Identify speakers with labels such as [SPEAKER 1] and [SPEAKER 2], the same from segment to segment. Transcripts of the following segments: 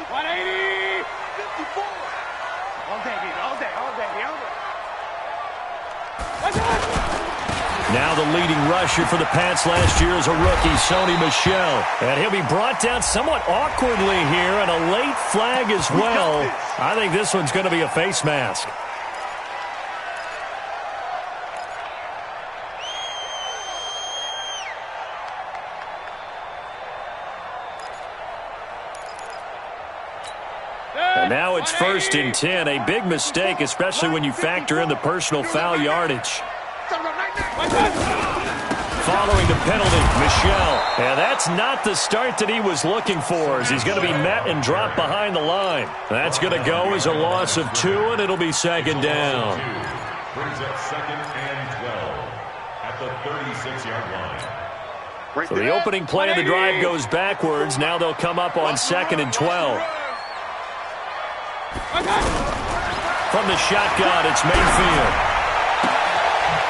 [SPEAKER 1] 180. 54. All day, baby. All day. All day. All day.
[SPEAKER 2] Now the leading rusher for the Pats last year is a rookie, Sony Michel. And he'll be brought down somewhat awkwardly here, and a late flag as well. I think this one's going to be a face mask. And now it's 1st and 10. A big mistake, especially when you factor in the personal foul yardage. Following the penalty, Michel. And that's not the start that he was looking for, as he's going to be met and dropped behind the line. That's going to go as a loss of 2, and it'll be 2nd down.
[SPEAKER 3] Brings up 2nd and 12 at the 36-yard line.
[SPEAKER 2] So the opening play of the drive goes backwards. Now they'll come up on 2nd and 12. From the shotgun, it's Mayfield.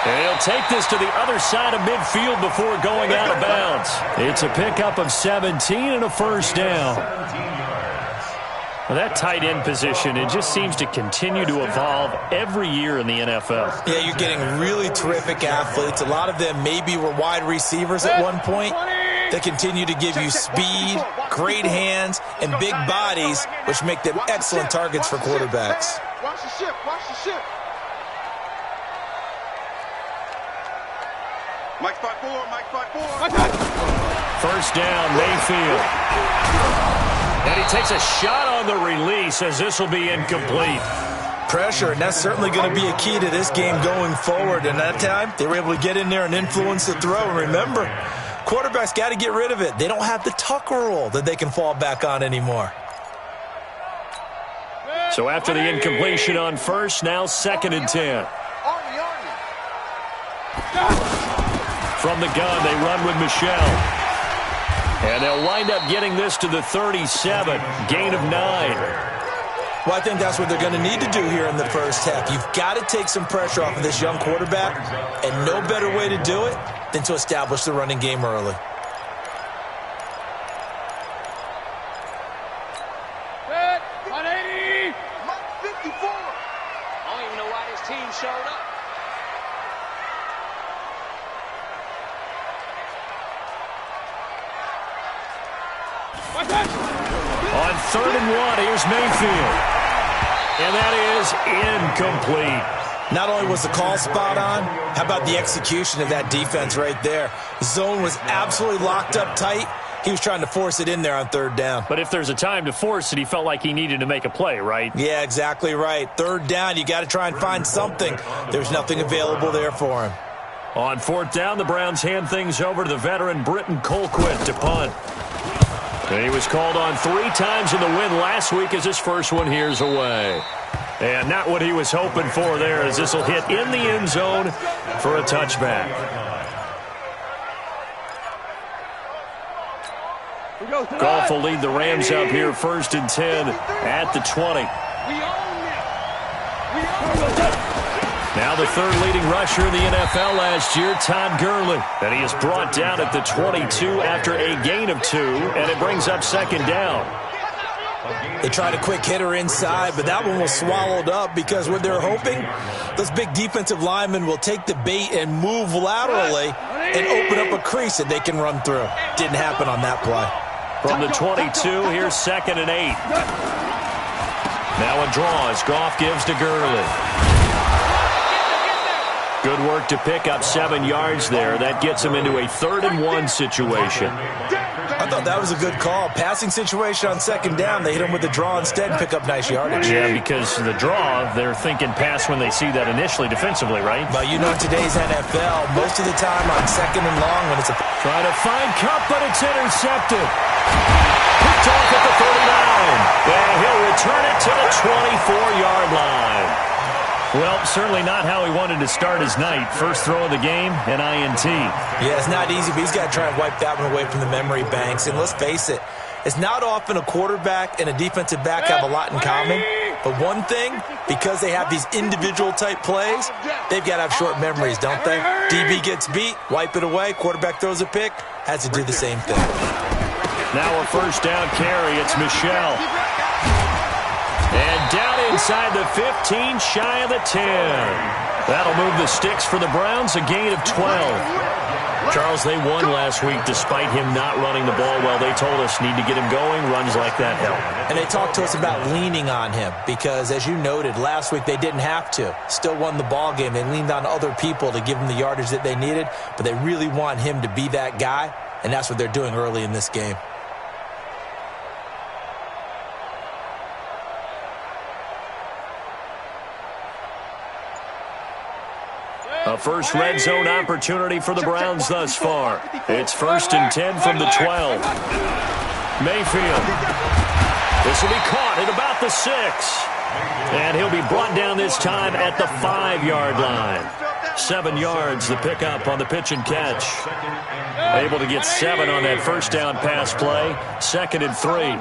[SPEAKER 2] And he'll take this to the other side of midfield before going out of bounds. It's a pickup of 17 and a 1st down. Well, that tight end position, it just seems to continue to evolve every year in the NFL.
[SPEAKER 4] Yeah, you're getting really terrific athletes. A lot of them maybe were wide receivers at one point. They continue to give you speed, great hands, and big bodies, which make them excellent targets for quarterbacks.
[SPEAKER 1] Watch the ship. Watch the ship. Mike spot 4. Mike spot 4.
[SPEAKER 2] 1st down, Mayfield. And he takes a shot on the release, as this will be incomplete.
[SPEAKER 4] Pressure, and that's certainly going to be a key to this game going forward. And that time, they were able to get in there and influence the throw. And remember, quarterbacks got to get rid of it. They don't have the tuck rule that they can fall back on anymore.
[SPEAKER 2] So after the incompletion on 1st, now 2nd and 10. From the gun, they run with Michel. And they'll wind up getting this to the 37, gain of 9.
[SPEAKER 4] Well, I think that's what they're going to need to do here in the first half. You've got to take some pressure off of this young quarterback, and no better way to do it than to establish the running game early.
[SPEAKER 1] Set, 180. 54. I don't even know why this team showed up.
[SPEAKER 2] On 3rd and 1, here's Mayfield. And that is incomplete.
[SPEAKER 4] Not only was the call spot on, how about the execution of that defense right there? The zone was absolutely locked up tight. He was trying to force it in there on 3rd down.
[SPEAKER 2] But if there's a time to force it, he felt like he needed to make a play, right?
[SPEAKER 4] Yeah, exactly right. 3rd down, you got to try and find something. There's nothing available there for him.
[SPEAKER 2] On 4th down, the Browns hand things over to the veteran Britton Colquitt to punt. And he was called on 3 times in the win last week, as his first one here's away. And not what he was hoping for there, as this will hit in the end zone for a touchback. Goff will lead the Rams up here 1st and 10 at the 20. Now the 3rd leading rusher in the NFL last year, Todd Gurley. And he is brought down at the 22 after a gain of 2, and it brings up 2nd down.
[SPEAKER 4] They tried a quick hitter inside, but that one was swallowed up because what they're hoping, those big defensive linemen will take the bait and move laterally and open up a crease that they can run through. Didn't happen on that play.
[SPEAKER 2] From the 22, here's 2nd and 8. Now a draw as Goff gives to Gurley. Good work to pick up 7 yards there. That gets him into a 3rd and 1 situation.
[SPEAKER 4] I thought that was a good call. Passing situation on 2nd down. They hit him with the draw instead and pick up nice yardage.
[SPEAKER 2] Yeah, because the draw, they're thinking pass when they see that initially defensively, right?
[SPEAKER 4] But you know today's NFL, most of the time on 2nd and long when it's a...
[SPEAKER 2] Trying to find Kupp, but it's intercepted. Picked off at the 39. And he'll return it to the 24-yard line. Well, certainly not how he wanted to start his night. First throw of the game, an INT.
[SPEAKER 4] Yeah, it's not easy, but he's got to try and wipe that one away from the memory banks. And let's face it, it's not often a quarterback and a defensive back have a lot in common. But one thing, because they have these individual type plays, they've got to have short memories, don't they? DB gets beat, wipe it away, quarterback throws a pick, has to do the same thing.
[SPEAKER 2] Now a first down carry. It's Michel. And down inside the 15, shy of the 10. That'll move the sticks for the Browns, a gain of 12. Charles, they won last week despite him not running the ball well. They told us need to get him going. Runs like that help.
[SPEAKER 4] And they talked to us about leaning on him because, as you noted, last week they didn't have to. Still won the ball game. They leaned on other people to give them the yardage that they needed, but they really want him to be that guy, and that's what they're doing early in this game.
[SPEAKER 2] A first red zone opportunity for the Browns thus far. It's 1st and 10 from the 12. Mayfield. This will be caught at about the 6. And he'll be brought down this time at the 5-yard line. 7 yards, the pickup on the pitch and catch. Able to get 7 on that first down pass play. 2nd and 3.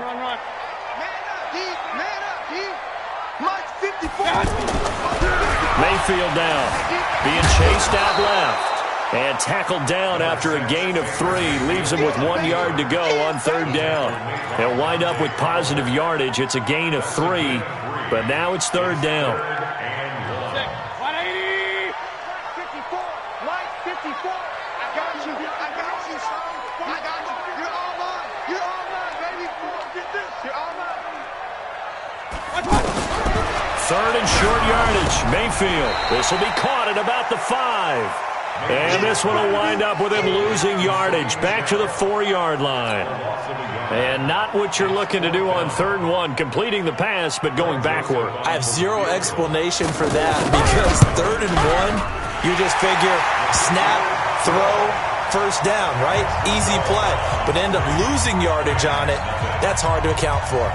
[SPEAKER 2] Mayfield down. Being chased out left. And tackled down after a gain of 3. Leaves him with 1 yard to go on 3rd down. They'll wind up with positive yardage. It's a gain of 3. But now it's 3rd down.
[SPEAKER 1] 180. 54. Mike, 54. I got you. I got you. I got you. You're all mine. You're all mine, baby. Get this. You're all mine.
[SPEAKER 2] 3rd and short yardage. Mayfield. This will be caught at about the 5. And this one will wind up with him losing yardage. Back to the 4-yard line. And not what you're looking to do on 3rd and 1. Completing the pass, but going backward.
[SPEAKER 4] I have zero explanation for that because 3rd and 1, you just figure snap, throw, first down, right? Easy play. But end up losing yardage on it. That's hard to account for.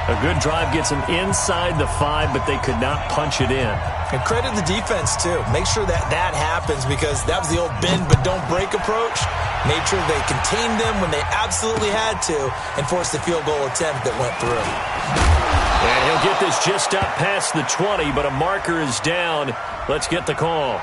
[SPEAKER 2] A good drive gets them inside the 5, but they could not punch it in.
[SPEAKER 4] And credit the defense, too. Make sure that happens because that was the old bend but don't break approach. Made sure they contained them when they absolutely had to and forced the field goal attempt that went through.
[SPEAKER 2] And he'll get this just up past the 20, but a marker is down. Let's get the call.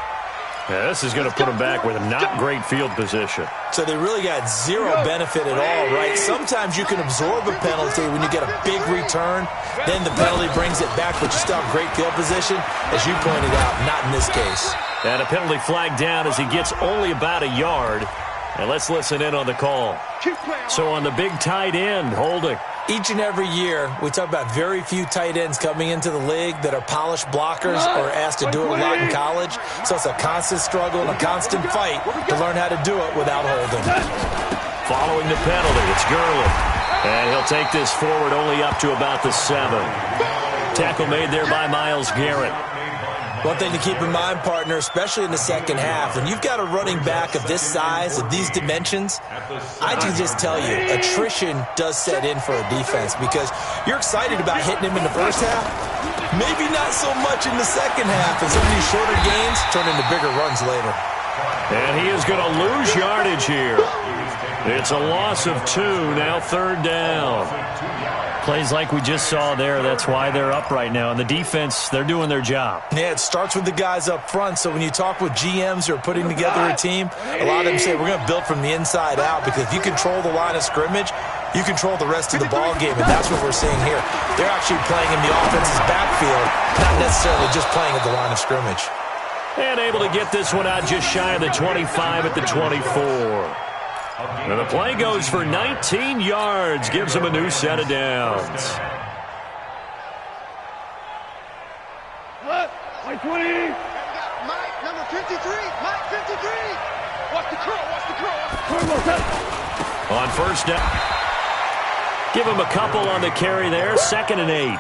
[SPEAKER 2] Yeah, this is going to put them back with a not great field position.
[SPEAKER 4] So they really got zero benefit at all, right? Sometimes you can absorb a penalty when you get a big return. Then the penalty brings it back, but you still have great field position. As you pointed out, not in this case.
[SPEAKER 2] And a penalty flag down as he gets only about a yard. And let's listen in on the call. So on the big tight end, holding.
[SPEAKER 4] Each and every year, we talk about very few tight ends coming into the league that are polished blockers or asked to do it a lot in college. So it's a constant struggle and a constant fight to learn how to do it without holding.
[SPEAKER 2] Following the penalty, it's Gurley. And he'll take this forward only up to about the 7. Tackle made there by Myles Garrett.
[SPEAKER 4] One thing to keep in mind, partner, especially in the second half, when you've got a running back of this size, of these dimensions, I can just tell you, attrition does set in for a defense because you're excited about hitting him in the first half, maybe not so much in the second half, and some of these shorter gains turn into bigger runs later.
[SPEAKER 2] And he is going to lose yardage here. It's a loss of 2, now 3rd down. Plays like we just saw there, that's why they're up right now. And the defense, they're doing their job.
[SPEAKER 4] Yeah, it starts with the guys up front. So when you talk with GMs who are putting together a team, a lot of them say we're going to build from the inside out because if you control the line of scrimmage, you control the rest of the ball game, and that's what we're seeing here. They're actually playing in the offense's backfield, not necessarily just playing at the line of scrimmage.
[SPEAKER 2] And able to get this one out just shy of the 25 at the 24. And the play goes for 19 yards, gives him a new set of downs.
[SPEAKER 1] Mike 20. Mike, number 53. Mike 53. Watch the curl. Watch the curl.
[SPEAKER 2] On first down. Give him a couple on the carry there. 2nd and 8.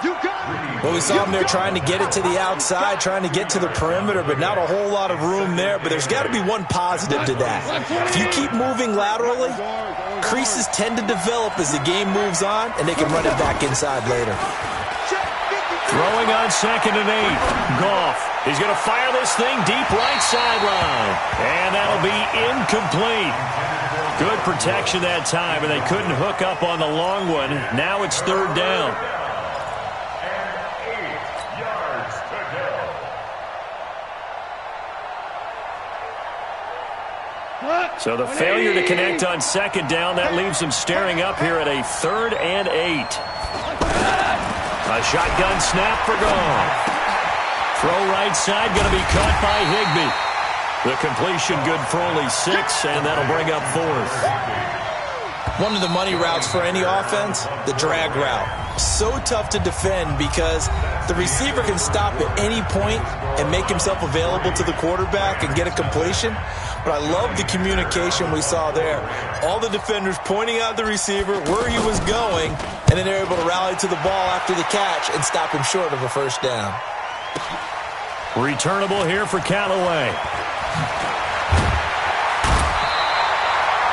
[SPEAKER 4] Well, we saw him there trying to get it to the outside, trying to get to the perimeter, but not a whole lot of room there. But there's got to be one positive to that. If you keep moving laterally, creases tend to develop as the game moves on, and they can run it back inside later.
[SPEAKER 2] Throwing on 2nd and 8. Goff. He's going to fire this thing deep right sideline. And that'll be incomplete. Good protection that time, and they couldn't hook up on the long one. Now it's 3rd down.
[SPEAKER 3] And 8 yards to go.
[SPEAKER 2] So the failure to connect on second down, that leaves him staring up here at a 3rd and 8. A shotgun snap for Goff. Throw right side, going to be caught by Higbee. The completion good for only 6, and that'll bring up 4th.
[SPEAKER 4] One of the money routes for any offense, the drag route. So tough to defend because the receiver can stop at any point and make himself available to the quarterback and get a completion. But I love the communication we saw there. All the defenders pointing out the receiver, where he was going, and then they're able to rally to the ball after the catch and stop him short of a first down.
[SPEAKER 2] Returnable here for Callaway.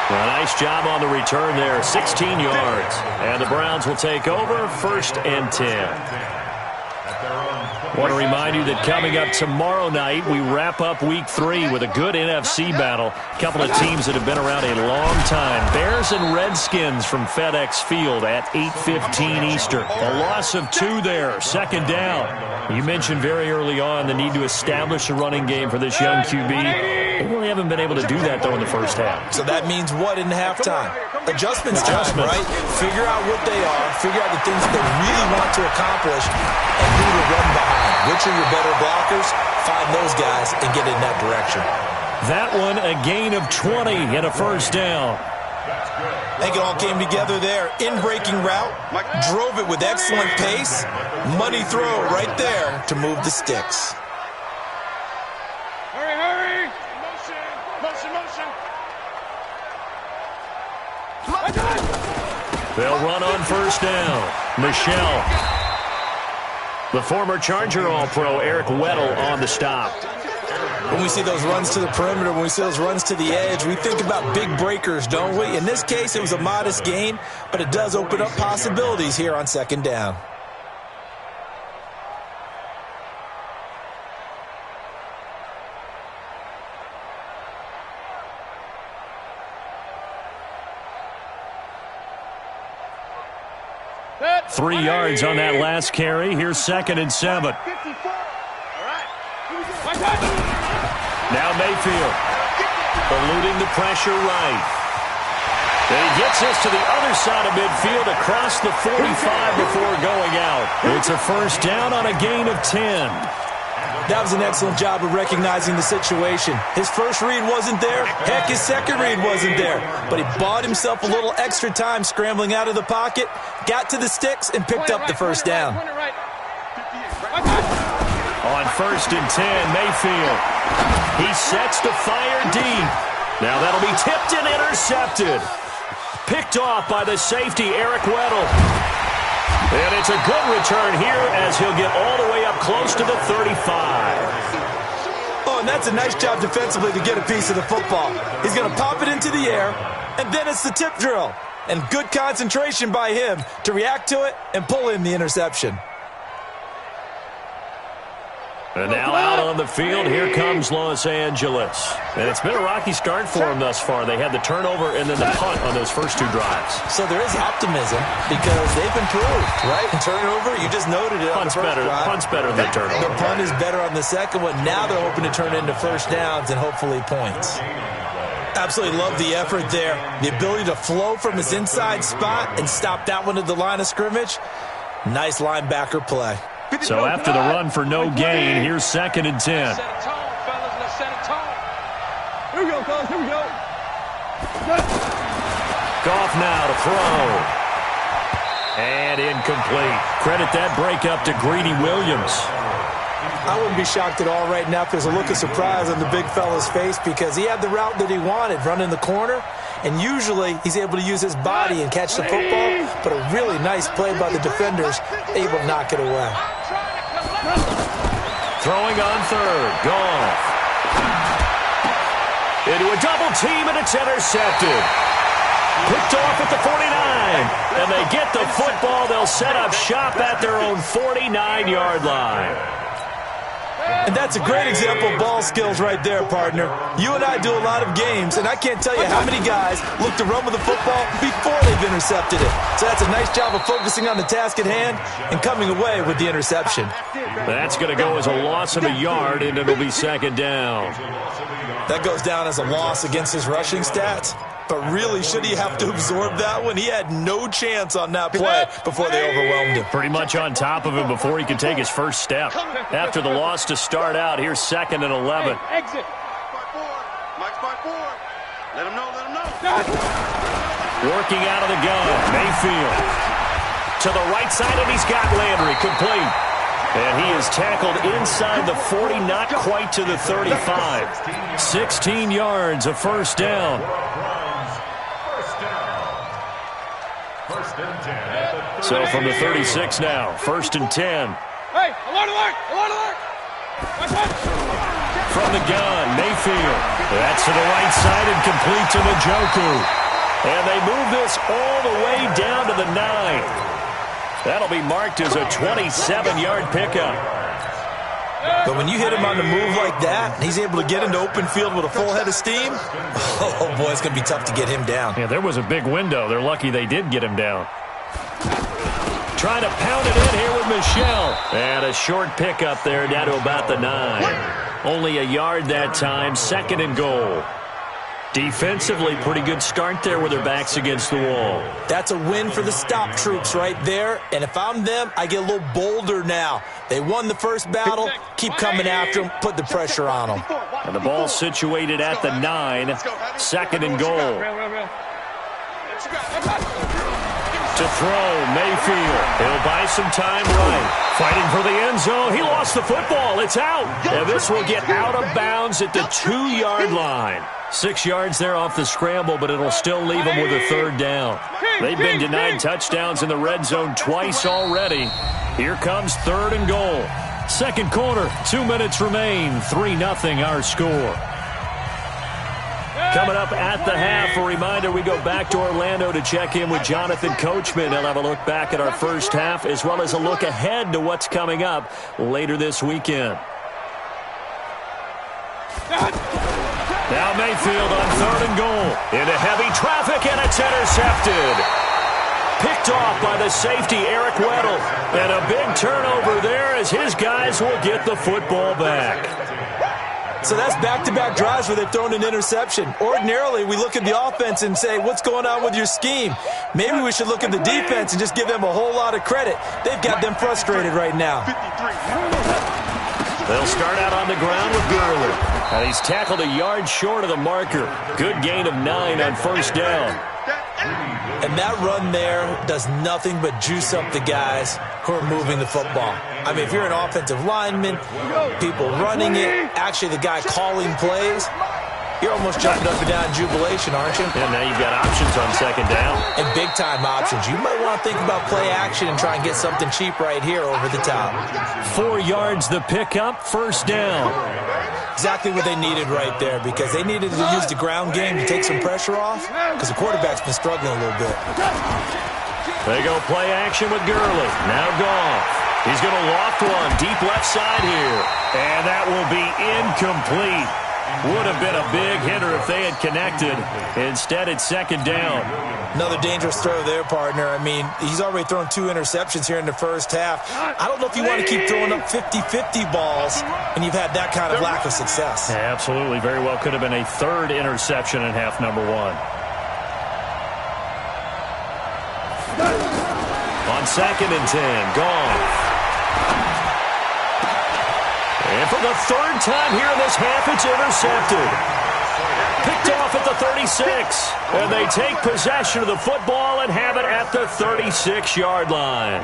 [SPEAKER 2] A nice job on the return there, 16 yards. And the Browns will take over, 1st and 10. I want to remind you that coming up tomorrow night, we wrap up Week 3 with a good NFC battle. A couple of teams that have been around a long time. Bears and Redskins from FedEx Field at 8:15 Eastern. A loss of 2 there, 2nd down. You mentioned very early on the need to establish a running game for this young QB. They really haven't been able to do that, though, in the first half.
[SPEAKER 4] So that means what in halftime? Adjustments time, right? Figure out what they are, figure out the things that they really want to accomplish, and who to run behind. Which are your better blockers? Find those guys and get in that direction.
[SPEAKER 2] That one, a gain of 20 and a first down.
[SPEAKER 4] I think it all came together there. In-breaking route, drove it with excellent pace. Money throw right there to move the sticks.
[SPEAKER 1] Hurry, hurry! Motion, motion, motion.
[SPEAKER 2] They'll run on first down. Michelle. The former Charger All-Pro Eric Weddle on the stop.
[SPEAKER 4] When we see those runs to the perimeter, when we see those runs to the edge, we think about big breakers, don't we? In this case, it was a modest gain, but it does open up possibilities here on 2nd down.
[SPEAKER 2] That 3 yards on that last carry. Here's 2nd and 7. Now Mayfield, eluding the pressure right. And he gets us to the other side of midfield across the 45 before going out. It's a first down on a gain of 10.
[SPEAKER 4] That was an excellent job of recognizing the situation. His first read wasn't there. Heck, his second read wasn't there. But he bought himself a little extra time scrambling out of the pocket, got to the sticks, and picked up the first down.
[SPEAKER 2] On 1st and 10, Mayfield. He sets to fire deep. Now that'll be tipped and intercepted. Picked off by the safety, Eric Weddle. And it's a good return here as he'll get all the way up close to the 35.
[SPEAKER 4] Oh, and that's a nice job defensively to get a piece of the football. He's going to pop it into the air, and then it's the tip drill. And good concentration by him to react to it and pull in the interception.
[SPEAKER 2] And now out on the field, here comes Los Angeles. And it's been a rocky start for them thus far. They had the turnover and then the punt on those first 2 drives.
[SPEAKER 4] So there is optimism because they've improved, right? Turnover, you just noted it.
[SPEAKER 2] Punt's better. Punt's better than turnover.
[SPEAKER 4] The punt is better on the second one. Now they're hoping to turn it into first downs and hopefully points. Absolutely love the effort there. The ability to flow from his inside spot and stop that one at the line of scrimmage. Nice linebacker play.
[SPEAKER 2] So after the run for no gain, here's 2nd and 10.
[SPEAKER 1] Set a tone, fellas. Let's set a tone. Here we go, fellas. Here we go.
[SPEAKER 2] Goff now to throw. And incomplete. Credit that breakup to Greedy Williams.
[SPEAKER 4] I wouldn't be shocked at all right now if there's a look of surprise on the big fella's face because he had the route that he wanted, running the corner, and usually he's able to use his body and catch the football, but a really nice play by the defenders, able to knock it away.
[SPEAKER 2] Throwing on 3rd, Goff. Into a double team, and it's intercepted. Picked off at the 49, and they get the football. They'll set up shop at their own 49-yard line.
[SPEAKER 4] And that's a great example of ball skills right there, partner. You and I do a lot of games, and I can't tell you how many guys look to run with the football before they've intercepted it. So that's a nice job of focusing on the task at hand and coming away with the interception.
[SPEAKER 2] That's going to go as a loss of a yard, and it'll be second down.
[SPEAKER 4] That goes down as a loss against his rushing stats. But really, should he have to absorb that one? He had no chance on that play before they overwhelmed him.
[SPEAKER 2] Pretty much on top of him before he could take his first step. After the loss to start out, here's 2nd and 11.
[SPEAKER 1] Exit. Mike's by 4. Let him know,
[SPEAKER 2] Working out of the gun, Mayfield. To the right side, and he's got Landry complete. And he is tackled inside the 40, not quite to the 35. 16 yards, a first down. So from the 36 now, 1st and 10.
[SPEAKER 1] Hey, alert!
[SPEAKER 2] From the gun, Mayfield. That's to the right side and complete to Njoku. And they move this all the way down to the 9. That'll be marked as a 27-yard pickup.
[SPEAKER 4] But when you hit him on the move like that, and he's able to get into open field with a full head of steam, oh boy, it's going to be tough to get him down.
[SPEAKER 2] Yeah, there was a big window. They're lucky they did get him down. Trying to pound it in here with Michelle. And a short pickup there down to about the 9. Only a yard that time, 2nd and goal. Defensively, pretty good start there with their backs against the wall.
[SPEAKER 4] That's a win for the stop troops right there. And if I'm them, I get a little bolder now. They won the first battle. Keep coming after them. Put the pressure on them.
[SPEAKER 2] And the ball situated at the 9. 2nd and goal. To throw, Mayfield. He'll buy some time right. Fighting for the end zone. He lost the football. It's out. And this will get out of bounds at the 2-yard line. 6 yards there off the scramble, but it'll still leave them with a 3rd down. They've been denied touchdowns in the red zone twice already. Here comes 3rd and goal. 2nd quarter, 2 minutes remain. 3-0 our score. Coming up at the half, a reminder, we go back to Orlando to check in with Jonathan Coachman. He'll have a look back at our first half as well as a look ahead to what's coming up later this weekend. Now Mayfield on 3rd and goal. Into heavy traffic, and it's intercepted. Picked off by the safety, Eric Weddle. And a big turnover there as his guys will get the football back.
[SPEAKER 4] So that's back-to-back drives where they've thrown an interception. Ordinarily, we look at the offense and say, what's going on with your scheme? Maybe we should look at the defense and just give them a whole lot of credit. They've got them frustrated right now.
[SPEAKER 2] They'll start out on the ground with Gurley. And he's tackled a yard short of the marker. Good gain of 9 on 1st down.
[SPEAKER 4] And that run there does nothing but juice up the guys who are moving the football. I mean, if you're an offensive lineman, people running it, actually the guy calling plays, you're almost jumping up and down in jubilation, aren't you?
[SPEAKER 2] And now you've got options on 2nd down.
[SPEAKER 4] And big-time options. You might want to think about play action and try and get something cheap right here over the top.
[SPEAKER 2] 4 yards the pickup, 1st down.
[SPEAKER 4] Exactly what they needed right there, because they needed to use the ground game to take some pressure off, because the quarterback's been struggling a little bit.
[SPEAKER 2] They go play action with Gurley. Now Goff. He's going to loft one deep left side here. And that will be incomplete. Would have been a big hitter if they had connected. Instead, it's 2nd down.
[SPEAKER 4] Another dangerous throw there, partner. I mean, he's already thrown 2 interceptions here in the first half. I don't know if you want to keep throwing up 50-50 balls when you've had that kind of lack of success.
[SPEAKER 2] Yeah, absolutely. Very well could have been a 3rd interception in half number 1. On 2nd and 10, Goff. And for the 3rd time here in this half, it's intercepted. Picked off at the 36. And they take possession of the football and have it at the 36-yard line.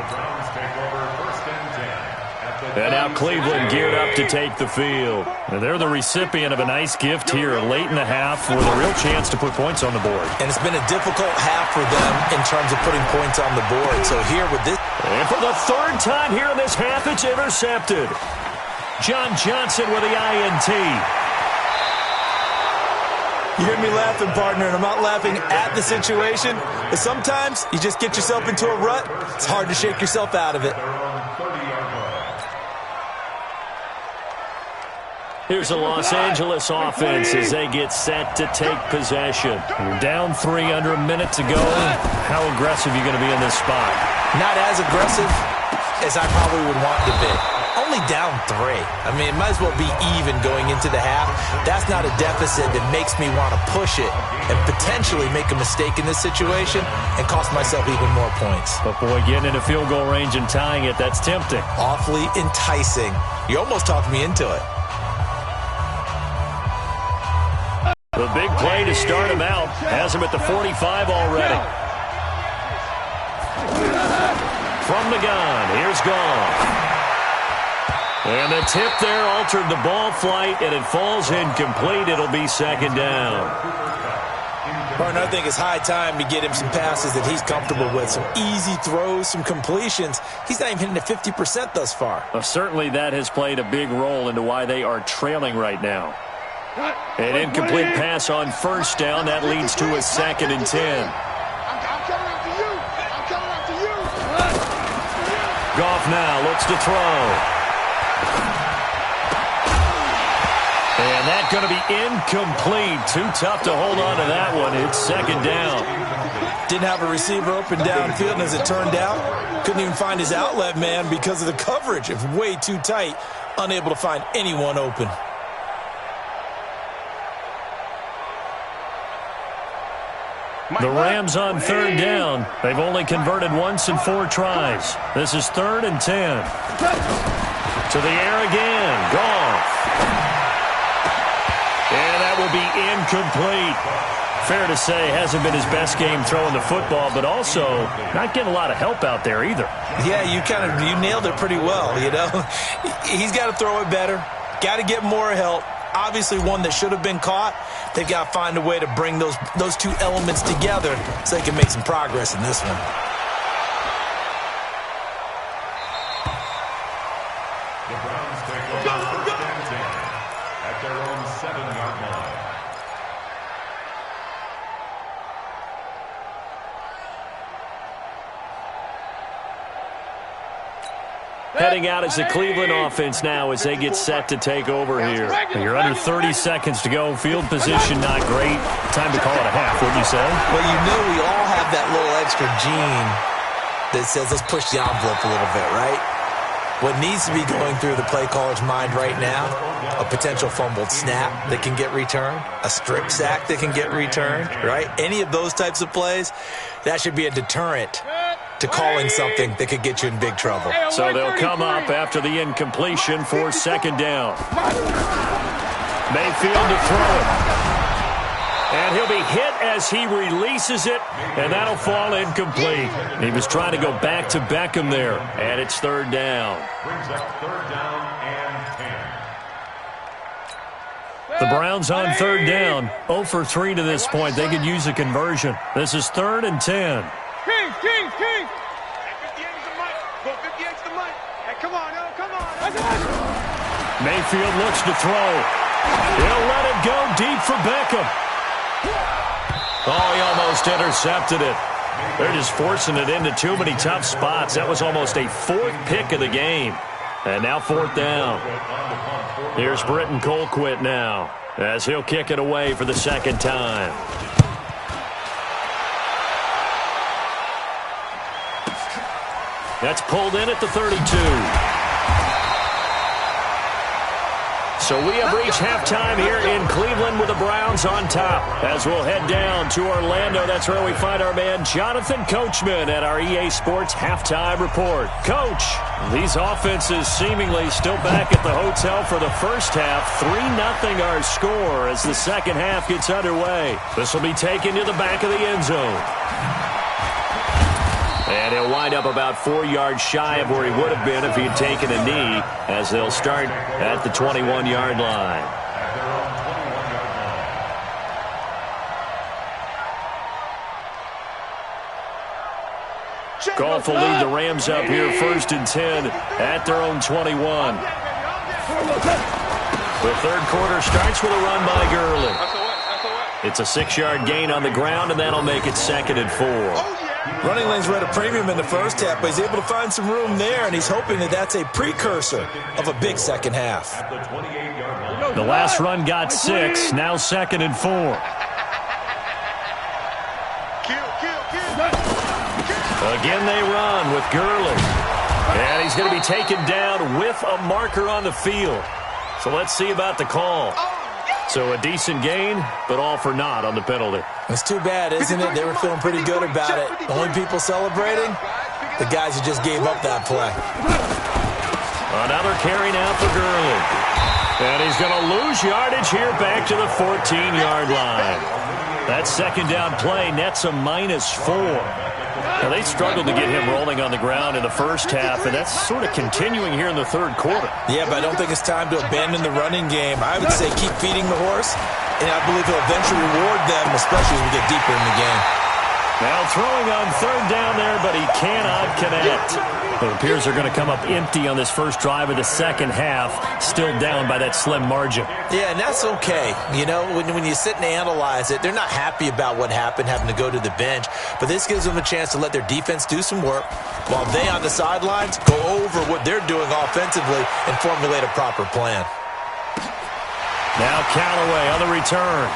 [SPEAKER 2] And now Cleveland geared up to take the field. And they're the recipient of a nice gift here late in the half with a real chance to put points on the board.
[SPEAKER 4] And it's been a difficult half for them in terms of putting points on the board. So here with this.
[SPEAKER 2] And for the 3rd time here in this half, it's intercepted. John Johnson with the INT.
[SPEAKER 4] You hear me laughing, partner, and I'm not laughing at the situation, but sometimes you just get yourself into a rut. It's hard to shake yourself out of it.
[SPEAKER 2] Here's a Los Angeles offense as they get set to take possession. You're down 3 under a minute to go. How aggressive are you going to be in this spot?
[SPEAKER 4] Not as aggressive as I probably would want to be. Only down 3. I mean, it might as well be even going into the half. That's not a deficit that makes me want to push it and potentially make a mistake in this situation and cost myself even more points.
[SPEAKER 2] But, boy, getting into field goal range and tying it, that's tempting.
[SPEAKER 4] Awfully enticing. You almost talked me into it.
[SPEAKER 2] The big play to start him out has him at the 45 already. From the gun, here's Goff. And the tip there altered the ball flight, and it falls incomplete. It'll be second down.
[SPEAKER 4] Partner, I think it's high time to get him some passes that he's comfortable with. Some easy throws, some completions. He's not even hitting at 50% thus far.
[SPEAKER 2] Well, certainly that has played a big role into why they are trailing right now. An incomplete pass on first down. That leads to a 2nd and 10. Goff now looks to throw. And that's going to be incomplete. Too tough to hold on to that one. It's second down.
[SPEAKER 4] Didn't have a receiver open downfield, and as it turned out, couldn't even find his outlet man because of the coverage. It was way too tight, unable to find anyone open.
[SPEAKER 2] The Rams on 3rd down. They've only converted once in 4 tries. This is 3rd and 10. To the air again. Goff. And that will be incomplete. Fair to say, hasn't been his best game throwing the football, but also not getting a lot of help out there either.
[SPEAKER 4] Yeah, you nailed it pretty well, you know. He's got to throw it better. Got to get more help. Obviously one that should have been caught. They've got to find a way to bring those 2 elements together so they can make some progress in this one.
[SPEAKER 3] The Browns take over 1st and 10 at their own 7-yard line.
[SPEAKER 2] Heading out is the Cleveland offense now as they get set to take over here. You're under 30 seconds to go. Field position not great. Time to call it a half, wouldn't you say?
[SPEAKER 4] Well, you know we all have that little extra gene that says let's push the envelope a little bit, right? What needs to be going through the play caller's mind right now, a potential fumbled snap that can get returned, a strip sack that can get returned, right? Any of those types of plays, that should be a deterrent to calling something that could get you in big trouble.
[SPEAKER 2] So they'll come up after the incompletion for 2nd down. Mayfield to throw it. And he'll be hit as he releases it, and that'll fall incomplete. He was trying to go back to Beckham there, and it's 3rd down.
[SPEAKER 3] Brings up 3rd down and 10.
[SPEAKER 2] The Browns on 3rd down, 0 for 3 to this point. They could use a conversion. This is 3rd and 10.
[SPEAKER 1] King. 58's the mic. Go 58's the mic. Hey, come on.
[SPEAKER 2] Mayfield looks to throw. He'll let it go deep for Beckham. Oh, he almost intercepted it. They're just forcing it into too many tough spots. That was almost a 4th pick of the game. And now 4th down. Here's Britton Colquitt now as he'll kick it away for the 2nd time. That's pulled in at the 32. So we have reached halftime here in Cleveland with the Browns on top. As we'll head down to Orlando, that's where we find our man Jonathan Coachman at our EA Sports Halftime Report. Coach, these offenses seemingly still back at the hotel for the first half. 3-0 our score as the second half gets underway. This will be taken to the back of the end zone. And he'll wind up about 4 yards shy of where he would have been if he had taken a knee, as they'll start at the 21-yard line. Goff will lead the Rams up here 1st and 10 at their own 21. The 3rd quarter starts with a run by Gurley. It's a 6-yard gain on the ground, and that'll make it 2nd and 4.
[SPEAKER 4] Running lanes were at a premium in the first half, but he's able to find some room there, and he's hoping that that's a precursor of a big second half.
[SPEAKER 2] The last run got 6, now 2nd and 4. Again they run with Gurley. And he's going to be taken down with a marker on the field. So let's see about the call. So a decent gain, but all for naught on the penalty.
[SPEAKER 4] It's too bad, isn't it? They were feeling pretty good about it. The only people celebrating, the guys who just gave up that play.
[SPEAKER 2] Another carry now for Gurley. And he's going to lose yardage here back to the 14-yard line. That second down play nets a -4. Now, they struggled to get him rolling on the ground in the first half, and that's sort of continuing here in the third quarter.
[SPEAKER 4] Yeah, but I don't think it's time to abandon the running game. I would say keep feeding the horse, and I believe he'll eventually reward them, especially as we get deeper in the game.
[SPEAKER 2] Now throwing on third down there, but he cannot connect. It appears they're going to come up empty on this first drive of the second half, still down by that slim margin.
[SPEAKER 4] Yeah, and that's okay. You know, when you sit and analyze it, they're not happy about what happened, having to go to the bench. But this gives them a chance to let their defense do some work while they on the sidelines go over what they're doing offensively and formulate a proper plan.
[SPEAKER 2] Now Callaway on the return.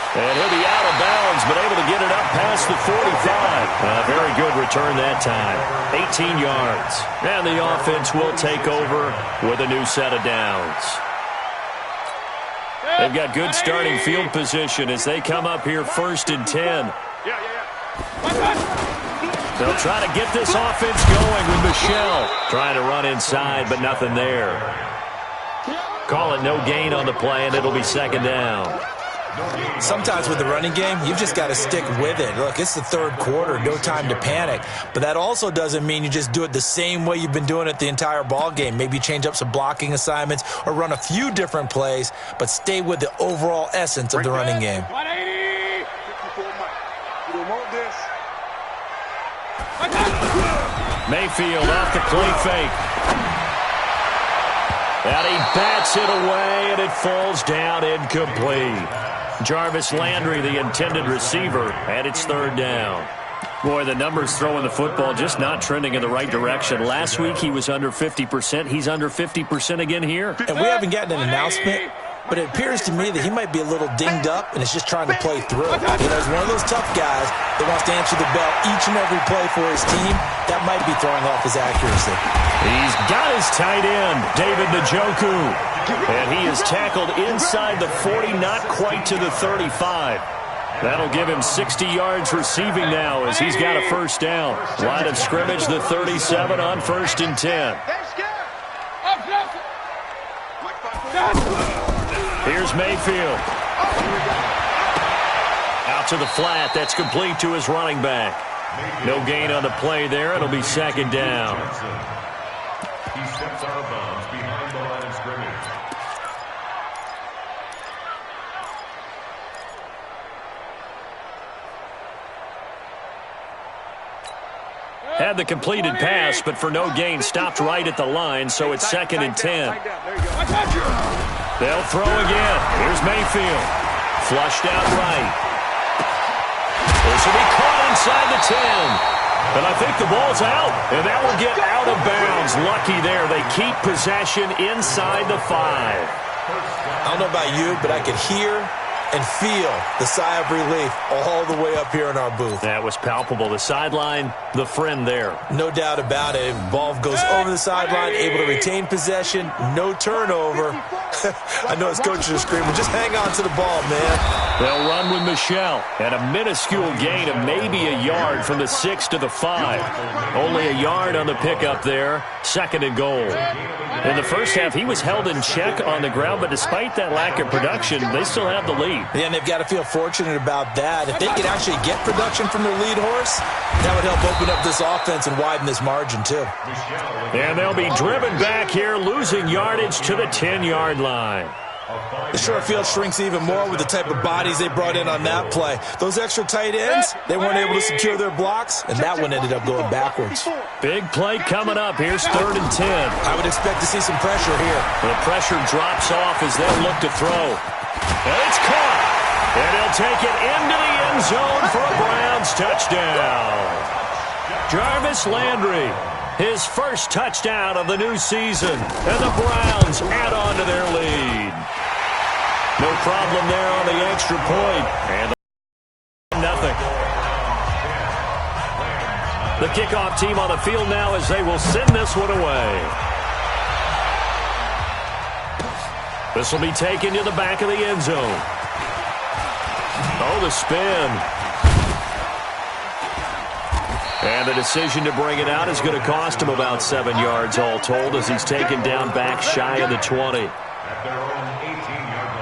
[SPEAKER 2] And he'll be out of bounds, but able to get it up past the 45. A very good return that time. 18 yards. And the offense will take over with a new set of downs. They've got good starting field position as they come up here 1st and 10. They'll try to get this offense going with Michel. Trying to run inside, but nothing there. Call it no gain on the play, and it'll be 2nd down.
[SPEAKER 4] Sometimes with the running game, you've just got to stick with it. Look, it's the third quarter, no time to panic. But that also doesn't mean you just do it the same way you've been doing it the entire ball game. Maybe change up some blocking assignments or run a few different plays, but stay with the overall essence of the running game.
[SPEAKER 2] Mayfield off the play fake. And he bats it away, and it falls down incomplete. Jarvis Landry, the intended receiver, and it's 3rd down. Boy, the numbers throwing the football just not trending in the right direction. Last week he was under 50%. He's under 50% again here.
[SPEAKER 4] And we haven't gotten an announcement, but it appears to me that he might be a little dinged up and is just trying to play through. You know, he's one of those tough guys that wants to answer the bell each and every play for his team. That might be throwing off his accuracy.
[SPEAKER 2] He's got his tight end, David Njoku. And he is tackled inside the 40, not quite to the 35. That'll give him 60 yards receiving now as he's got a 1st down. Line of scrimmage, the 37 on 1st and 10. Here's Mayfield. Out to the flat. That's complete to his running back. No gain on the play there. It'll be 2nd down.
[SPEAKER 3] He steps out of bounds behind the line of scrimmage.
[SPEAKER 2] Had the completed pass, but for no gain, stopped right at the line, so it's 2nd and 10. They'll throw again. Here's Mayfield. Flushed out right. This will be caught inside the 10. And I think the ball's out, and that will get out of bounds. Lucky there. They keep possession inside the 5.
[SPEAKER 4] I don't know about you, but I could hear and feel the sigh of relief all the way up here in our booth.
[SPEAKER 2] That was palpable. The sideline, the friend there.
[SPEAKER 4] No doubt about it. Ball goes over the sideline, able to retain possession, no turnover. I know his coaches are screaming, just hang on to the ball, man.
[SPEAKER 2] They'll run with Michel, and a minuscule gain of maybe a yard from the 6 to the 5. Only a yard on the pickup there. 2nd and goal. In the first half, he was held in check on the ground, but despite that lack of production, they still have the lead.
[SPEAKER 4] Yeah, and they've got to feel fortunate about that. If they could actually get production from their lead horse, that would help open up this offense and widen this margin, too.
[SPEAKER 2] And they'll be driven back here, losing yardage to the 10-yard line.
[SPEAKER 4] The short field shrinks even more with the type of bodies they brought in on that play. Those extra tight ends, they weren't able to secure their blocks, and that one ended up going backwards.
[SPEAKER 2] Big play coming up. Here's 3rd and 10.
[SPEAKER 4] I would expect to see some pressure here.
[SPEAKER 2] The pressure drops off as they'll look to throw. And it's caught. And he'll take it into the end zone for a Browns touchdown. Jarvis Landry, his first touchdown of the new season. And the Browns add on to their lead. No problem there on the extra point. And nothing. The kickoff team on the field now as they will send this one away. This will be taken to the back of the end zone. Oh, the spin. And the decision to bring it out is going to cost him about 7 yards all told as he's taken down back shy of the 20.
[SPEAKER 3] At their own 18-yard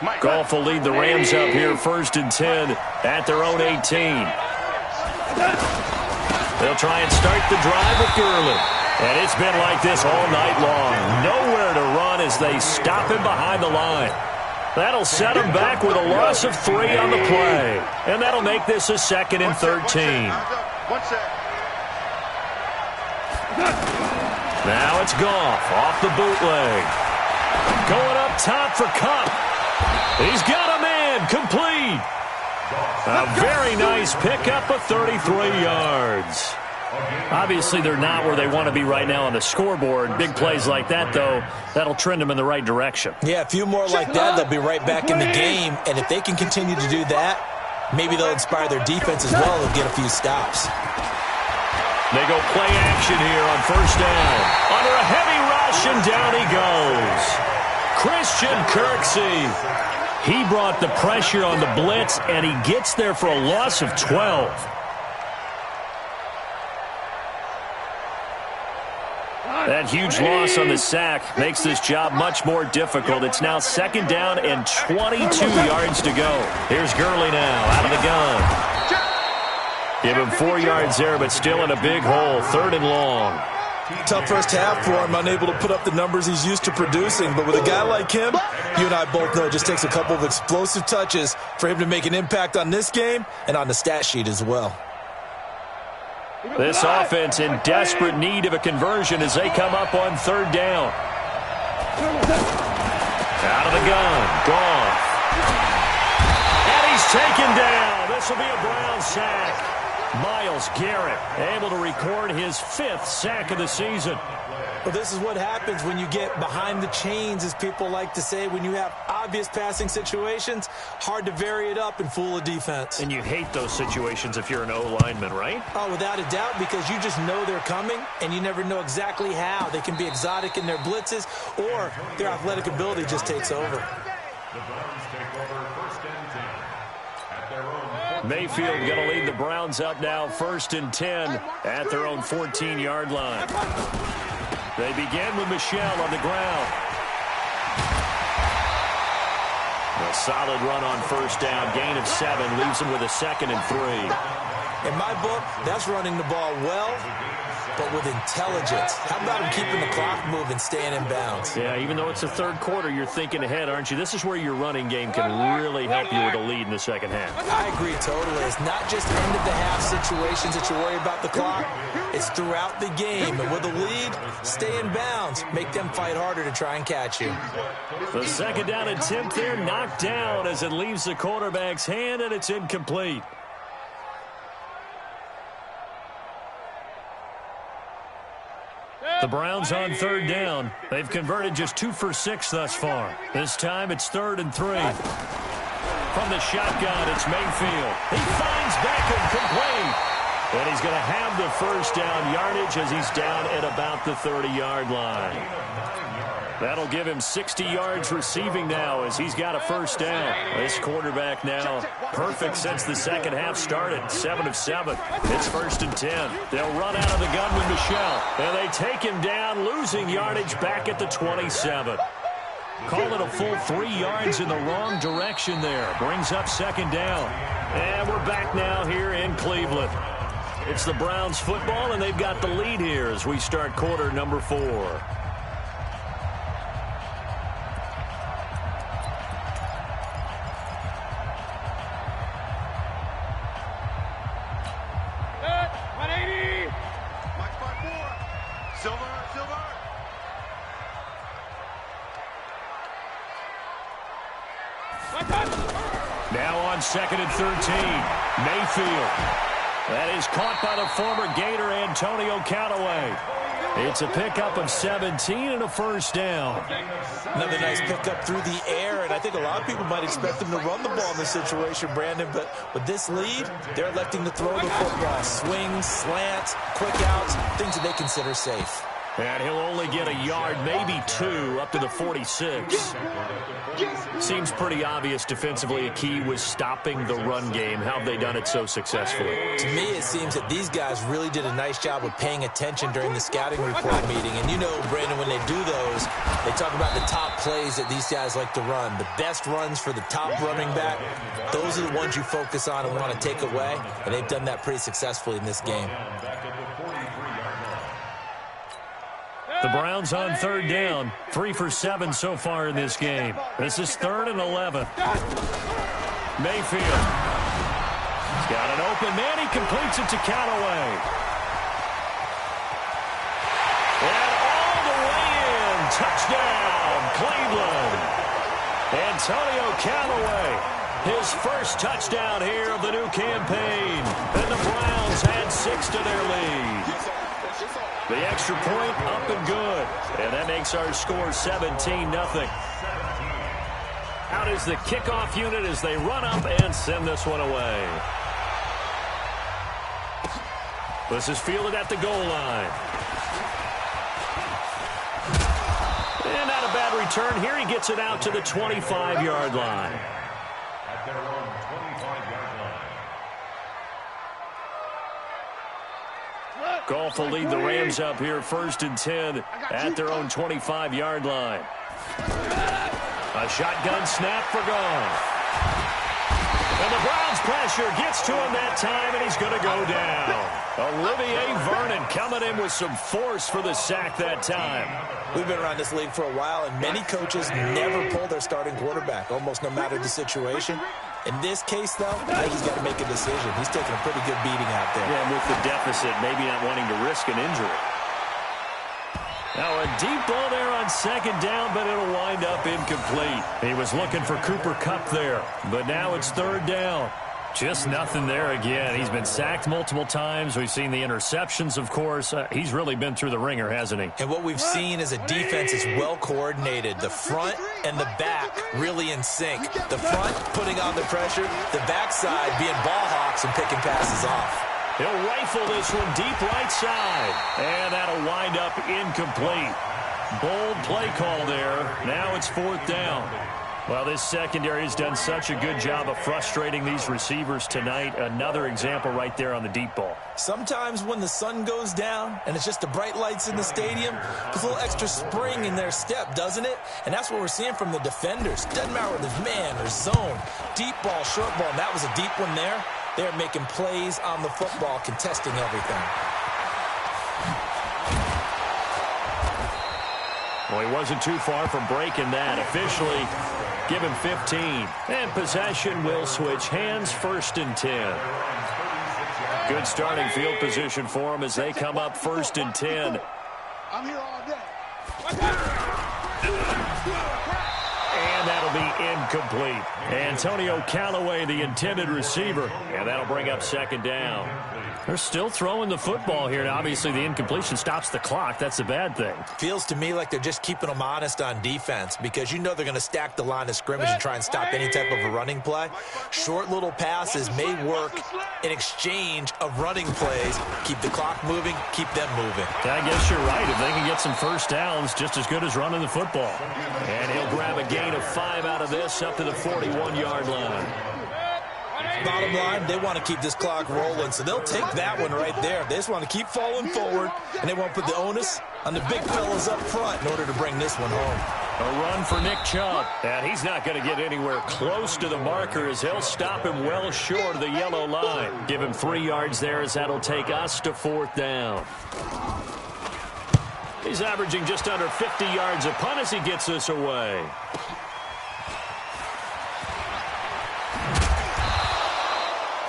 [SPEAKER 3] line.
[SPEAKER 2] Goff will lead the Rams up here 1st and 10 at their own 18. They'll try and start the drive with Gurley. And it's been like this all night long. Nowhere to run as they stop him behind the line. That'll set him back with a loss of 3 on the play. And that'll make this a 2nd and 13. Now it's Goff off the bootleg. Going up top for Kupp. He's got a man complete. A very nice pickup of 33 yards. Obviously, they're not where they want to be right now on the scoreboard. Big plays like that, though, that'll trend them in the right direction.
[SPEAKER 4] Yeah, a few more like that, they'll be right back in the game. And if they can continue to do that, maybe they'll inspire their defense as well and get a few stops.
[SPEAKER 2] They go play action here on 1st down. Under a heavy rush, and down he goes. Christian Kirksey. He brought the pressure on the blitz, and he gets there for a loss of 12. That huge loss on the sack makes this job much more difficult. It's now 2nd down and 22 yards to go. Here's Gurley now out of the gun. Give him 4 yards there, but still in a big hole. 3rd and long.
[SPEAKER 4] Tough first half for him, unable to put up the numbers he's used to producing. But with a guy like him, you and I both know it just takes a couple of explosive touches for him to make an impact on this game and on the stat sheet as well.
[SPEAKER 2] This offense in desperate need of a conversion as they come up on 3rd down. Out of the gun, Goff. And he's taken down. This will be a Brown sack. Myles Garrett able to record his 5th sack of the season.
[SPEAKER 4] Well, this is what happens when you get behind the chains, as people like to say. When you have obvious passing situations, hard to vary it up and fool a defense.
[SPEAKER 2] And you hate those situations if you're an O-lineman, right?
[SPEAKER 4] Oh, without a doubt, because you just know they're coming, and you never know exactly how. They can be exotic in their blitzes, or their athletic ability just takes over.
[SPEAKER 3] The Browns take over 1st and 10 at their own.
[SPEAKER 2] Mayfield going to lead the Browns up now 1st and 10 at their own 14-yard line. They begin with Michel on the ground. A solid run on 1st down. Gain of 7 leaves them with a 2nd and 3.
[SPEAKER 4] In my book, that's running the ball well, but with intelligence. How about him keeping the clock moving, staying in bounds?
[SPEAKER 2] Yeah, even though it's the 3rd quarter, you're thinking ahead, aren't you? This is where your running game can really help you with a lead in the 2nd half.
[SPEAKER 4] I agree totally. It's not just end-of-the-half situations that you worry about the clock. It's throughout the game. And with a lead, stay in bounds. Make them fight harder to try and catch you.
[SPEAKER 2] The 2nd down attempt there knocked down as it leaves the quarterback's hand, and it's incomplete. The Browns on 3rd down. They've converted just 2 for 6 thus far. This time it's 3rd and 3. From the shotgun, it's Mayfield. He finds Beckham complete. And he's going to have the 1st down yardage as he's down at about the 30-yard line. That'll give him 60 yards receiving now as he's got a 1st down. This quarterback now perfect since the 2nd half started. 7 of 7. It's 1st and 10. They'll run out of the gun with Michel. And they take him down, losing yardage back at the 27. Call it a full 3 yards in the wrong direction there. Brings up 2nd down. And we're back now here in Cleveland. It's the Browns football, and they've got the lead here as we start quarter number 4.
[SPEAKER 1] Silver,
[SPEAKER 2] Now on 2nd and 13, Mayfield. That is caught by the former Gator Antonio Callaway. It's a pickup of 17 and a first down.
[SPEAKER 4] Another nice pickup through the air, and I think a lot of people might expect them to run the ball in this situation, Brandon, but with this lead, they're electing to throw the football. Swings, slants, quick outs, things that they consider safe.
[SPEAKER 2] And he'll only get a yard, maybe 2, up to the 46. Seems pretty obvious defensively a key was stopping the run game. How have they done it so successfully?
[SPEAKER 4] To me, it seems that these guys really did a nice job of paying attention during the scouting report meeting. And you know, Brandon, when they do those, they talk about the top plays that these guys like to run. The best runs for the top running back, those are the ones you focus on and want to take away. And they've done that pretty successfully in this game.
[SPEAKER 2] The Browns on 3rd down. 3 for 7 so far in this game. This is 3rd and 11. Mayfield. He's got an open man. He completes it to Callaway. And all the way in. Touchdown, Cleveland. Antonio Callaway. His first touchdown here of the new campaign. And the Browns add 6 to their lead. The extra point up and good. And that makes our score 17-0. Out is the kickoff unit as they run up and send this one away. This is fielded at the goal line. And not a bad return here. He gets it out to the 25-yard line.
[SPEAKER 3] At their own 25-yard line.
[SPEAKER 2] Goff will lead the Rams up here 1st and 10 at their own 25-yard line. A shotgun snap for Goff. And the Browns pressure gets to him that time, and he's going to go down. Olivier Vernon coming in with some force for the sack that time.
[SPEAKER 4] We've been around this league for a while, and many coaches never pull their starting quarterback, almost no matter the situation. In this case, though, I think he's got to make a decision. He's taking a pretty good beating out there.
[SPEAKER 2] Yeah, and with the deficit, maybe not wanting to risk an injury. Now a deep ball there on 2nd down, but it'll wind up incomplete. He was looking for Cooper Kupp there, but now it's 3rd down. Just nothing there again. He's been sacked multiple times. We've seen the interceptions, of course. He's really been through the ringer, hasn't he?
[SPEAKER 4] And what we've seen is a defense is well coordinated. The front and the back really in sync. The front putting on the pressure, the backside being ball hawks and picking passes off.
[SPEAKER 2] He'll rifle this one deep right side. And that'll wind up incomplete. Bold play call there. Now it's 4th down. Well, this secondary has done such a good job of frustrating these receivers tonight. Another example right there on the deep ball.
[SPEAKER 4] Sometimes when the sun goes down and it's just the bright lights in the stadium, there's a little extra spring in their step, doesn't it? And that's what we're seeing from the defenders. Doesn't matter whether there's man or zone. Deep ball, short ball, and that was a deep one there. They're making plays on the football, contesting everything.
[SPEAKER 2] Well, he wasn't too far from breaking that. Officially, give him 15. And possession will switch hands, 1st and 10. Good starting field position for them as they come up 1st and 10.
[SPEAKER 1] I'm here all day.
[SPEAKER 2] And that'll be incomplete. Antonio Callaway, the intended receiver. And that'll bring up 2nd down. They're still throwing the football here. Now, obviously, the incompletion stops the clock. That's the bad thing.
[SPEAKER 4] Feels to me like they're just keeping them honest on defense because you know they're going to stack the line of scrimmage and try and stop any type of a running play. Short little passes may work in exchange of running plays. Keep the clock moving, keep them moving.
[SPEAKER 2] I guess you're right. If they can get some first downs, just as good as running the football. And he'll grab a gain of 5 out of this up to the 41-yard line.
[SPEAKER 4] Bottom line, they want to keep this clock rolling, so they'll take that one right there. They just want to keep falling forward, and they won't put the onus on the big fellas up front in order to bring this one home.
[SPEAKER 2] A run for Nick Chubb, and he's not going to get anywhere close to the marker as he'll stop him well short of the yellow line. Give him 3 yards there as that'll take us to 4th down. He's averaging just under 50 yards a punt as he gets this away.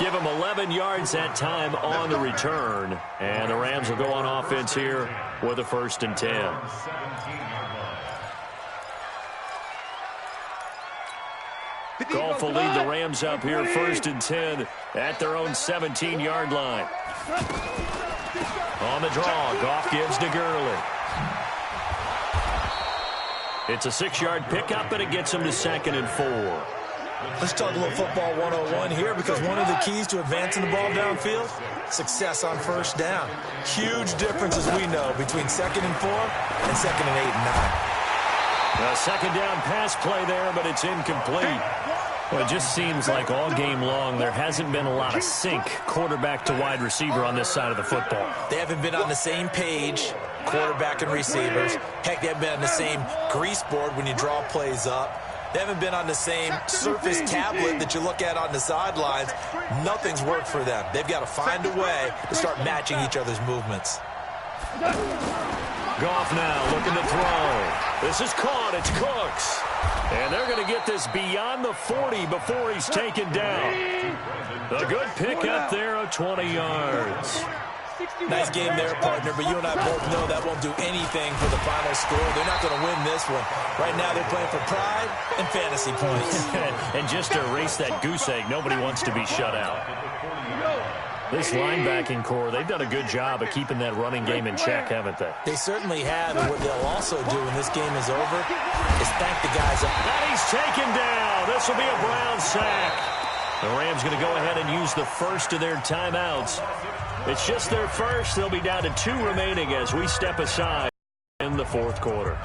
[SPEAKER 2] Give him 11 yards that time on the return. And the Rams will go on offense here with a 1st and 10. Goff will lead the Rams up here 1st and 10 at their own 17-yard line. On the draw, Goff gives to Gurley. It's a 6-yard pickup, and it gets him to 2nd and 4.
[SPEAKER 4] Let's talk a little football 101 here, because one of the keys to advancing the ball downfield, success on 1st down. Huge difference, as we know, between 2nd and 4 and 2nd and 8 and 9.
[SPEAKER 2] A 2nd down pass play there, but it's incomplete. Well, it just seems like all game long there hasn't been a lot of sync quarterback to wide receiver on this side of the football.
[SPEAKER 4] They haven't been on the same page, quarterback and receivers. Heck, they haven't been on the same grease board when you draw plays up. They haven't been on the same Surface tablet that you look at on the sidelines. Nothing's worked for them. They've got to find a way to start matching each other's movements.
[SPEAKER 2] Goff now looking to throw. This is caught. It's Cooks. And they're going to get this beyond the 40 before he's taken down. A good pickup there of 20 yards.
[SPEAKER 4] Nice game there, partner, but you and I both know that won't do anything for the final score. They're not going to win this one. Right now they're playing for pride and fantasy points.
[SPEAKER 2] And just to erase that goose egg, nobody wants to be shut out. This linebacking core, they've done a good job of keeping that running game in check, haven't they?
[SPEAKER 4] They certainly have, and what they'll also do when this game is over is thank the guys up.
[SPEAKER 2] And he's taken down. This will be a Brown sack. The Rams going to go ahead and use the first of their timeouts. It's just their first. They'll be down to 2 remaining as we step aside in the 4th quarter.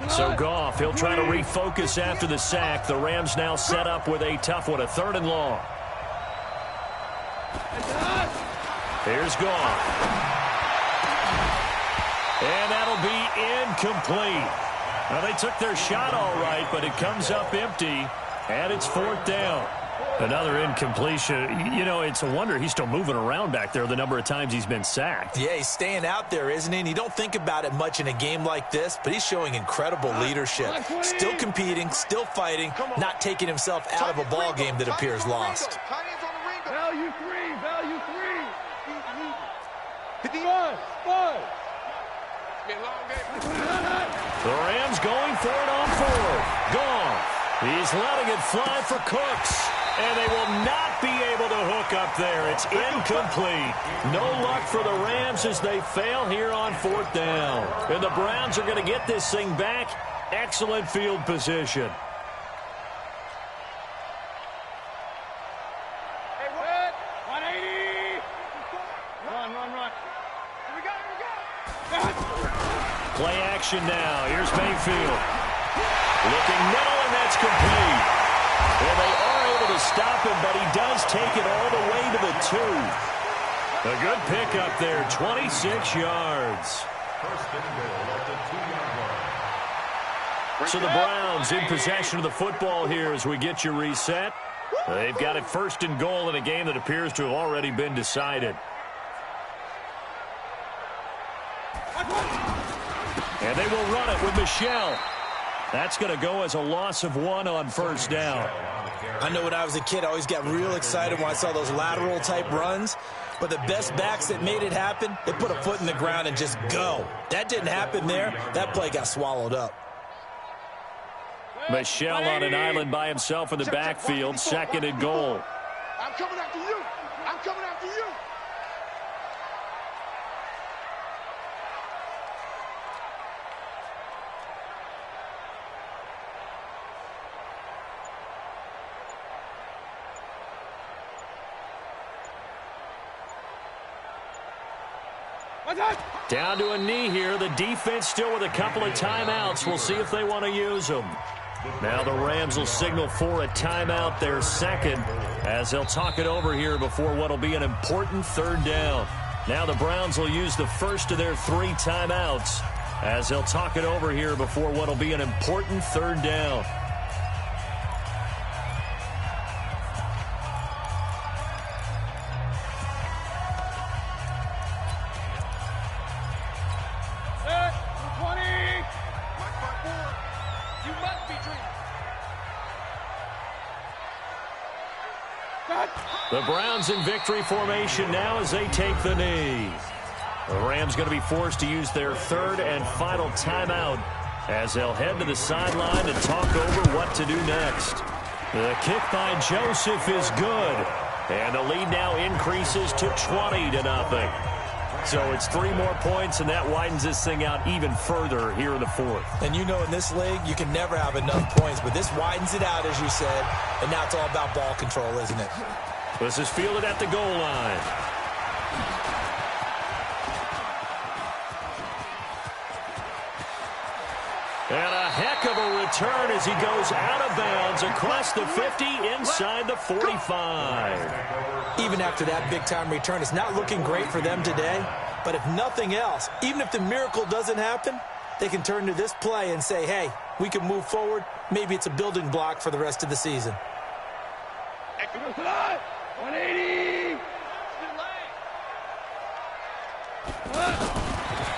[SPEAKER 2] So Goff, he'll try to refocus after the sack. The Rams now set up with a tough one, a 3rd and long. Here's Goff. And that'll be incomplete. Now, they took their shot all right, but it comes up empty, and it's 4th down. Another incompletion. You know, it's a wonder he's still moving around back there the number of times he's been sacked.
[SPEAKER 4] Yeah, he's staying out there, isn't he? And you don't think about it much in a game like this, but he's showing incredible leadership. Still competing, still fighting, not taking himself out of a ball game that appears lost.
[SPEAKER 1] Value 3, value 3. 5.
[SPEAKER 2] The Rams going for it on 4th. Goff. He's letting it fly for Cooks. And they will not be able to hook up there. It's incomplete. No luck for the Rams as they fail here on 4th down. And the Browns are going to get this thing back. Excellent field position.
[SPEAKER 1] Hey, what? 180. Run. Here we go.
[SPEAKER 2] Play action now. Here's Mayfield. Looking middle, and that's complete. Well, they are able to stop him, but he does take it all the way to the 2. A good pickup there, 26 yards. So the Browns in possession of the football here as we get you reset. They've got it 1st and goal in a game that appears to have already been decided. And they will run it with Michelle. That's going to go as a loss of 1 on 1st down.
[SPEAKER 4] I know when I was a kid, I always got real excited when I saw those lateral-type runs. But the best backs that made it happen, they put a foot in the ground and just go. That didn't happen there. That play got swallowed up.
[SPEAKER 2] Michelle on an island by himself in the backfield, 2nd and goal.
[SPEAKER 1] I'm coming after you. I'm coming after you.
[SPEAKER 2] Down to a knee here. The defense still with a couple of timeouts. We'll see if they want to use them. Now the Rams will signal for a timeout, their 2nd, as they'll talk it over here before what will be an important 3rd down. Now the Browns will use the first of their 3 timeouts as they'll talk it over here before what will be an important 3rd down. The Browns in victory formation now as they take the knee. The Rams going to be forced to use their third and final timeout as they'll head to the sideline to talk over what to do next. The kick by Joseph is good. And the lead now increases to 20-0. So it's 3 more points, and that widens this thing out even further here in the fourth.
[SPEAKER 4] And you know in this league, you can never have enough points, but this widens it out, as you said, and now it's all about ball control, isn't it?
[SPEAKER 2] This is fielded at the goal line. And a heck of a return as he goes out of bounds across the 50 inside the 45.
[SPEAKER 4] Even after that big-time return, it's not looking great for them today. But if nothing else, even if the miracle doesn't happen, they can turn to this play and say, hey, we can move forward. Maybe it's a building block for the rest of the season.
[SPEAKER 1] 180.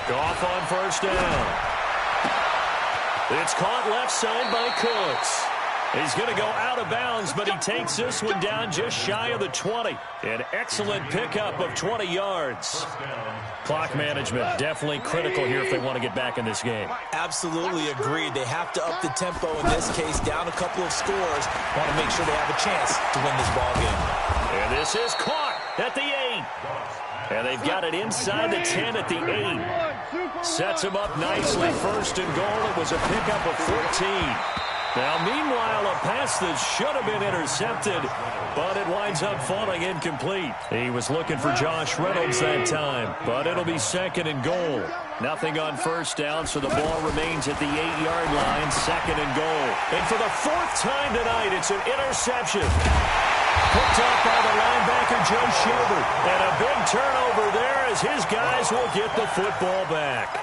[SPEAKER 2] Goff on first down. It's caught left side by Cooks. He's going to go out of bounds, but he takes this one down just shy of the 20. An excellent pickup of 20 yards. Clock management definitely critical here if they want to get back in this game.
[SPEAKER 4] Absolutely agreed. They have to up the tempo in this case, down a couple of scores. Want to make sure they have a chance to win this ball game.
[SPEAKER 2] And this is caught at the 8. And they've got it inside the 10 at the 8. Sets him up nicely. First and goal. It was a pickup of 14. Now, meanwhile, a pass that should have been intercepted, but it winds up falling incomplete. He was looking for Josh Reynolds that time, but it'll be second and goal. Nothing on first down, so the ball remains at the 8-yard line, second and goal. And for the 4th time tonight, it's an interception. Picked up by the linebacker, Joe Schobert. And a big turnover there as his guys will get the football back.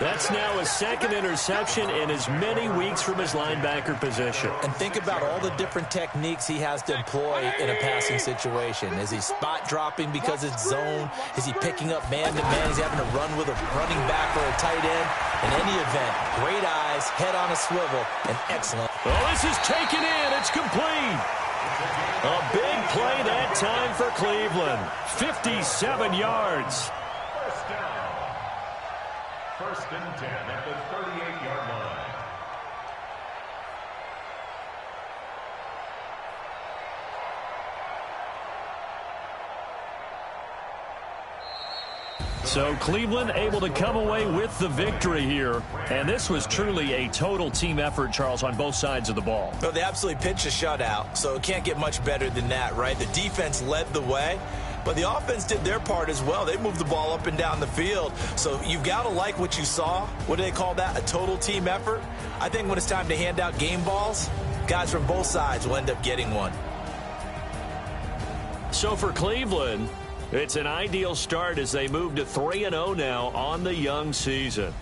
[SPEAKER 2] That's now his second interception in as many weeks from his linebacker position.
[SPEAKER 4] And think about all the different techniques he has to employ in a passing situation. Is he spot dropping because it's zone? Is he picking up man-to-man? Is he having to run with a running back or a tight end? In any event, great eyes, head on a swivel, and excellent.
[SPEAKER 2] Well, this is taken in. It's complete. A big play that time for Cleveland. 57 yards.
[SPEAKER 3] First and 10 at the 38-yard line.
[SPEAKER 2] So Cleveland able to come away with the victory here. And this was truly a total team effort, Charles, on both sides of the ball.
[SPEAKER 4] Well, they absolutely pitched a shutout, so it can't get much better than that, right? The defense led the way, but the offense did their part as well. They moved the ball up and down the field. So you've got to like what you saw. What do they call that? A total team effort? I think when it's time to hand out game balls, guys from both sides will end up getting one.
[SPEAKER 2] So for Cleveland, it's an ideal start as they move to 3-0 now on the young season.